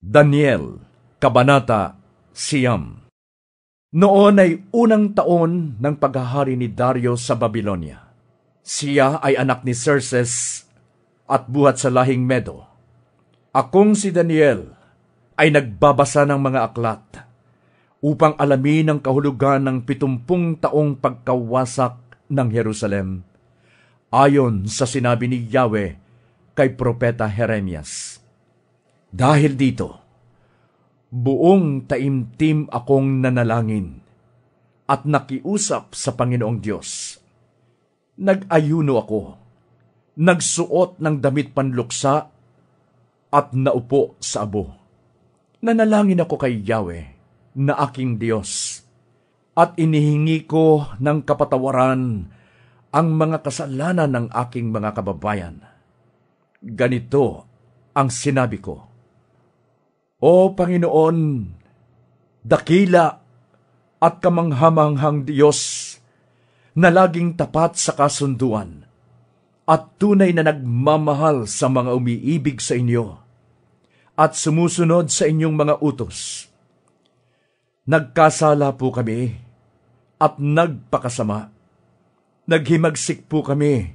Daniel, Kabanata Siyam. Noon ay unang taon ng paghahari ni Dario sa Babylonia. Siya ay anak ni Xerxes at buhat sa lahing Medo. Akong si Daniel ay nagbabasa ng mga aklat upang alamin ang kahulugan ng 70 taong pagkawasak ng Jerusalem ayon sa sinabi ni Yahweh kay Propeta Jeremias. Dahil dito, buong taimtim akong nanalangin at nakiusap sa Panginoong Diyos. Nag-ayuno ako, nagsuot ng damit panluksa at naupo sa abo. Nanalangin ako kay Yahweh na aking Diyos at inihingi ko ng kapatawaran ang mga kasalanan ng aking mga kababayan. Ganito ang sinabi ko: O Panginoon, dakila at kamanghamanghang Diyos na laging tapat sa kasunduan at tunay na nagmamahal sa mga umiibig sa inyo at sumusunod sa inyong mga utos. Nagkasala po kami at nagpakasama. Naghimagsik po kami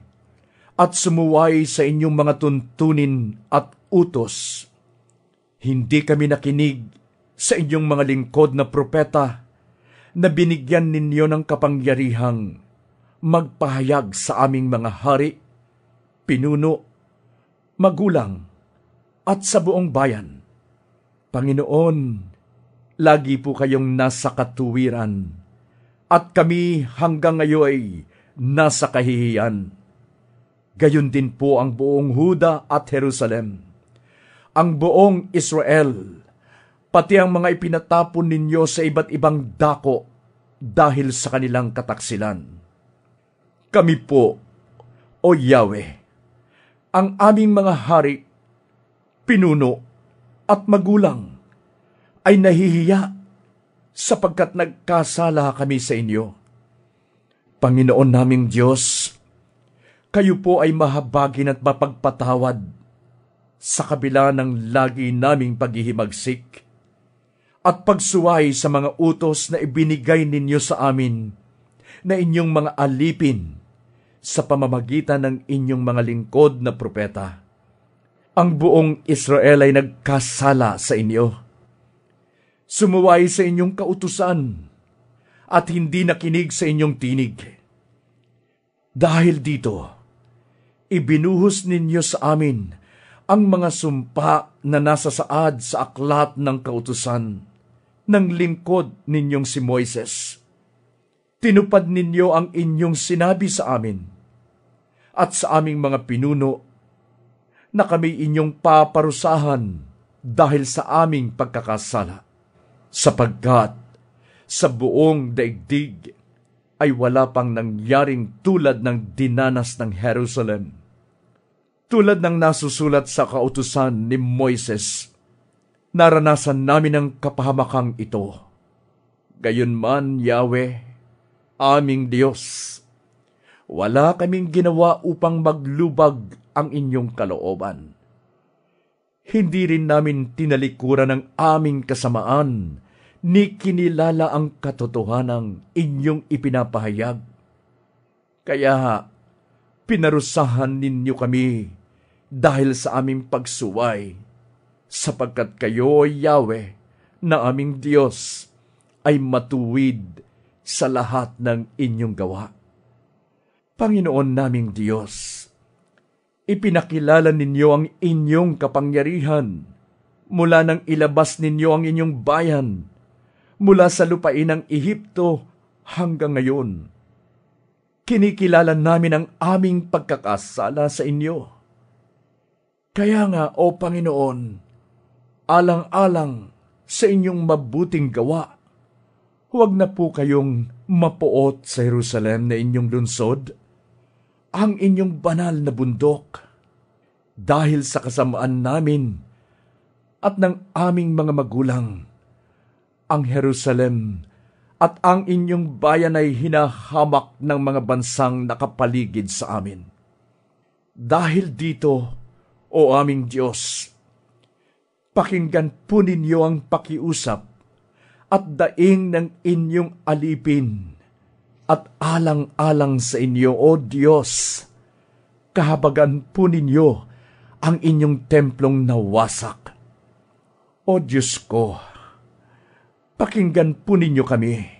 at sumuway sa inyong mga tuntunin at utos. Hindi kami nakinig sa inyong mga lingkod na propeta na binigyan ninyo ng kapangyarihang magpahayag sa aming mga hari, pinuno, magulang, at sa buong bayan. Panginoon, lagi po kayong nasa katuwiran, at kami hanggang ngayon ay nasa kahihiyan. Gayon din po ang buong Huda at Jerusalem, ang buong Israel, pati ang mga ipinatapon ninyo sa iba't ibang dako dahil sa kanilang kataksilan. Kami po, O Yahweh, ang aming mga hari, pinuno at magulang, ay nahihiya sapagkat nagkasala kami sa inyo. Panginoon naming Diyos, kayo po ay mahabagin at mapagpatawad sa kabila ng lagi naming paghihimagsik at pagsuway sa mga utos na ibinigay ninyo sa amin na inyong mga alipin sa pamamagitan ng inyong mga lingkod na propeta. Ang buong Israel ay nagkasala sa inyo. Sumuway sa inyong kautusan at hindi nakinig sa inyong tinig. Dahil dito, ibinuhos ninyo sa amin ang mga sumpa na nasa saad sa aklat ng kautusan ng lingkod ninyong si Moises. Tinupad ninyo ang inyong sinabi sa amin at sa aming mga pinuno na kami inyong paparusahan dahil sa aming pagkakasala. Sapagkat sa buong daigdig ay wala pang nangyaring tulad ng dinanas ng Jerusalem. Tulad ng nasusulat sa kautusan ni Moises, naranasan namin ang kapahamakang ito. Gayunman, Yahweh, aming Diyos, wala kaming ginawa upang maglubag ang inyong kalooban. Hindi rin namin tinalikuran ang aming kasamaan, ni kinilala ang katotohanang inyong ipinapahayag. Kaya pinarusahan ninyo kami dahil sa aming pagsuway, sapagkat kayo, Yahweh, na aming Diyos, ay matuwid sa lahat ng inyong gawa. Panginoon naming Diyos, ipinakilala ninyo ang inyong kapangyarihan mula nang ilabas ninyo ang inyong bayan mula sa lupain ng Ehipto hanggang ngayon. Kinikilala namin ang aming pagkakasala sa inyo. Kaya nga, O Panginoon, alang-alang sa inyong mabuting gawa, huwag na po kayong mapuot sa Jerusalem na inyong lunsod, ang inyong banal na bundok, dahil sa kasamaan namin at ng aming mga magulang. Ang Jerusalem at ang inyong bayan ay hinahamak ng mga bansang nakapaligid sa amin. Dahil dito, O aming Diyos, Pakinggan po ninyo ang pakiusap at daing ng inyong alipin at alang-alang sa inyo, O Diyos. Kahabagan po ninyo ang inyong templong nawasak. O Diyos ko, pakinggan po ninyo kami.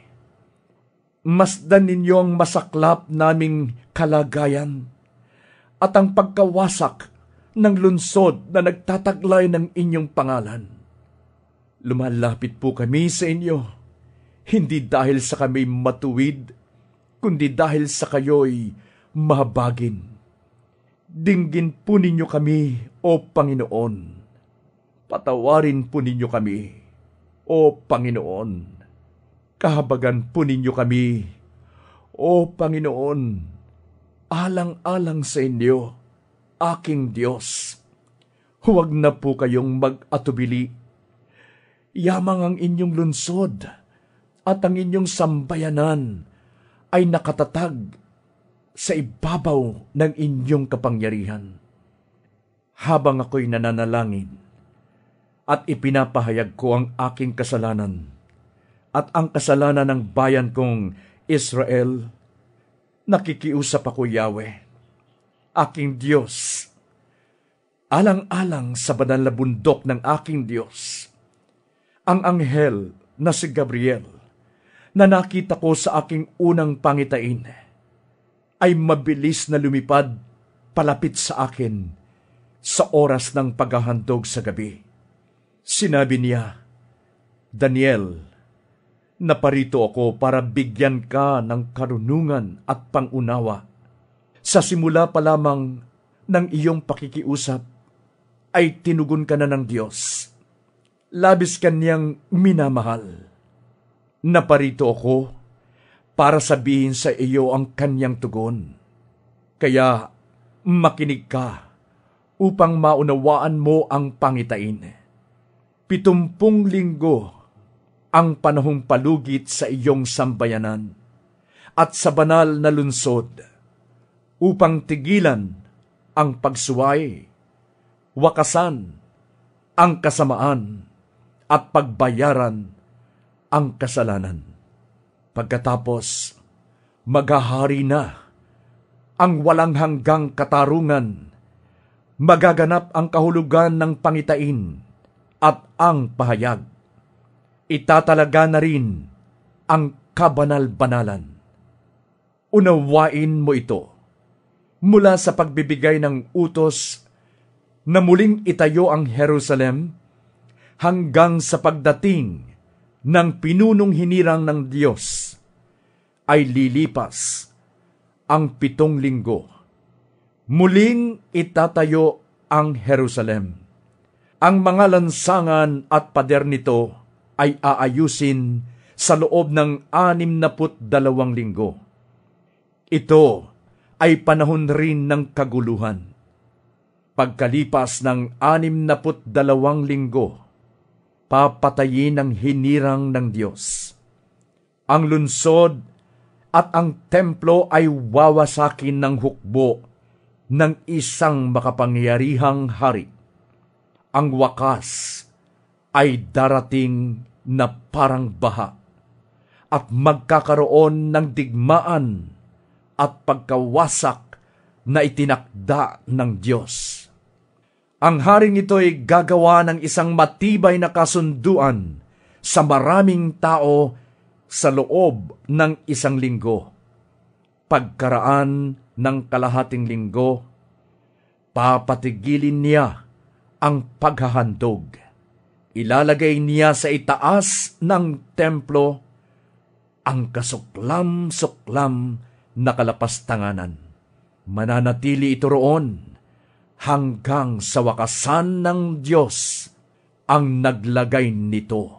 Masdan ninyo ang masaklap naming kalagayan at ang pagkawasak ng lunsod na nagtataglay ng inyong pangalan. Lumalapit po kami sa inyo, hindi dahil sa kami matuwid, kundi dahil sa kayo'y mahabagin. Dinggin po ninyo kami, O Panginoon. Patawarin po ninyo kami, O Panginoon. Kahabagan po ninyo kami, O Panginoon. Alang-alang sa inyo, aking Diyos. Huwag na po kayong mag-atubili. Yamang ang inyong lunsod at ang inyong sambayanan ay nakatatag sa ibabaw ng inyong kapangyarihan. Habang ako'y nananalangin at ipinapahayag ko ang aking kasalanan at ang kasalanan ng bayan kong Israel, nakikiusap ako, Yahweh, aking Diyos, alang-alang sa banal na bundok ng aking Diyos. Ang anghel na si Gabriel na nakita ko sa aking unang pangitain ay mabilis na lumipad palapit sa akin sa oras ng paghahandog sa gabi. Sinabi niya, Daniel, naparito ako para bigyan ka ng karunungan at pangunawa. Sa simula pa lamang ng iyong pakikiusap, ay tinugon ka na ng Diyos. Labis kanyang minamahal. Naparito ako para sabihin sa iyo ang kanyang tugon. Kaya makinig ka upang maunawaan mo ang pangitain. 70 linggo ang panahong palugit sa iyong sambayanan at sa banal na lunsod upang tigilan ang pagsuway, wakasan ang kasamaan at pagbayaran ang kasalanan. Pagkatapos, maghahari na ang walang hanggang katarungan, magaganap ang kahulugan ng pangitain at ang pahayag. Itatalaga na rin ang kabanal-banalan. Unawain mo ito mula sa pagbibigay ng utos na muling itayo ang Jerusalem hanggang sa pagdating ng pinunong hinirang ng Diyos ay lilipas ang 7 linggo. Muling itatayo ang Jerusalem. Ang mga lansangan at pader nito ay aayusin sa loob ng 62 linggo. Ito ay panahon rin ng kaguluhan. Pagkalipas ng 62 linggo, papatayin ang hinirang ng Diyos. Ang lunsod at ang templo ay wawasakin ng hukbo ng isang makapangyarihang hari. Ang wakas ay darating na parang baha at magkakaroon ng digmaan at pagkawasak na itinakda ng Diyos. Ang haring ito ay gagawa ng isang matibay na kasunduan sa maraming tao sa loob ng 1 linggo. Pagkaraan ng kalahating linggo, papatigilin niya ang paghahandog. Ilalagay niya sa itaas ng templo ang kasuklam-suklam na kalapastanganan. Mananatili ito roon hanggang sa wakasan ng Diyos ang naglagay nito.